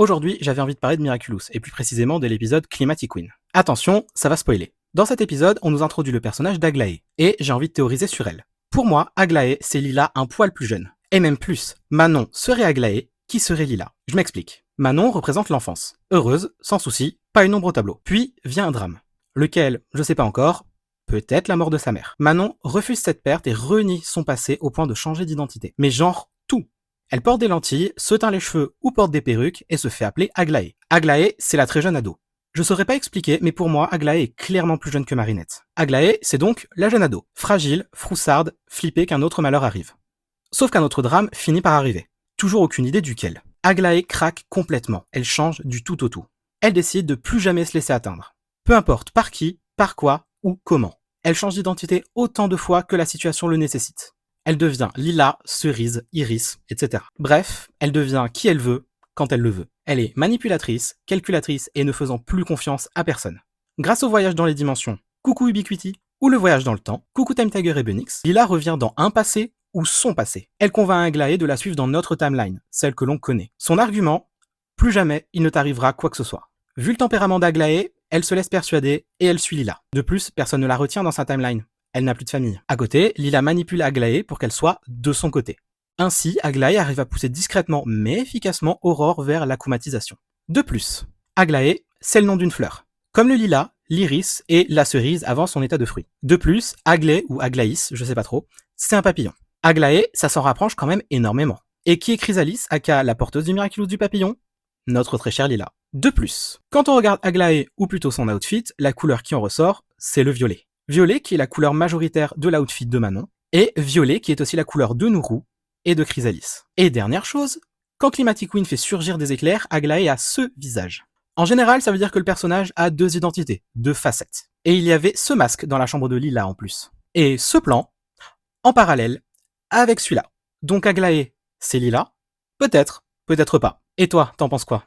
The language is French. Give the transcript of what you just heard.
Aujourd'hui, j'avais envie de parler de Miraculous, et plus précisément de l'épisode Climatic Queen. Attention, ça va spoiler. Dans cet épisode, on nous introduit le personnage d'Aglaé, et j'ai envie de théoriser sur elle. Pour moi, Aglaé, c'est Lila un poil plus jeune. Et même plus, Manon serait Aglaé, qui serait Lila. Je m'explique. Manon représente l'enfance. Heureuse, sans souci, pas une ombre au tableau. Puis vient un drame. Lequel, je sais pas encore, peut-être la mort de sa mère. Manon refuse cette perte et renie son passé au point de changer d'identité. Mais genre, tout. Elle porte des lentilles, se teint les cheveux ou porte des perruques et se fait appeler Aglaé. Aglaé, c'est la très jeune ado. Je saurais pas expliquer, mais pour moi, Aglaé est clairement plus jeune que Marinette. Aglaé, c'est donc la jeune ado. Fragile, froussarde, flippée qu'un autre malheur arrive. Sauf qu'un autre drame finit par arriver. Toujours aucune idée duquel. Aglaé craque complètement. Elle change du tout au tout. Elle décide de plus jamais se laisser atteindre. Peu importe par qui, par quoi ou comment. Elle change d'identité autant de fois que la situation le nécessite. Elle devient Lila, Cerise, Iris, etc. Bref, elle devient qui elle veut, quand elle le veut. Elle est manipulatrice, calculatrice et ne faisant plus confiance à personne. Grâce au voyage dans les dimensions, coucou Ubiquity, ou le voyage dans le temps, coucou Time Tiger et Bunix, Lila revient dans un passé ou son passé. Elle convainc Aglaé de la suivre dans notre timeline, celle que l'on connaît. Son argument, plus jamais il ne t'arrivera quoi que ce soit. Vu le tempérament d'Aglaé, elle se laisse persuader et elle suit Lila. De plus, personne ne la retient dans sa timeline. Elle n'a plus de famille. À côté, Lila manipule Aglaé pour qu'elle soit de son côté. Ainsi, Aglaé arrive à pousser discrètement mais efficacement Aurore vers l'akumatisation. De plus, Aglaé, c'est le nom d'une fleur. Comme le lilas, l'iris et la cerise avant son état de fruit. De plus, Aglaé ou Aglaïs, je sais pas trop, c'est un papillon. Aglaé, ça s'en rapproche quand même énormément. Et qui est Chrysalis, aka la porteuse du Miraculous du papillon? Notre très cher Lila. De plus, quand on regarde Aglaé, ou plutôt son outfit, la couleur qui en ressort, c'est le violet. Violet qui est la couleur majoritaire de l'outfit de Manon, et violet qui est aussi la couleur de Nourou et de Chrysalis. Et dernière chose, quand Climatic Queen fait surgir des éclairs, Aglaé a ce visage. En général, ça veut dire que le personnage a deux identités, deux facettes. Et il y avait ce masque dans la chambre de Lila en plus. Et ce plan, en parallèle, avec celui-là. Donc Aglaé, c'est Lila? Peut-être, peut-être pas. Et toi, t'en penses quoi?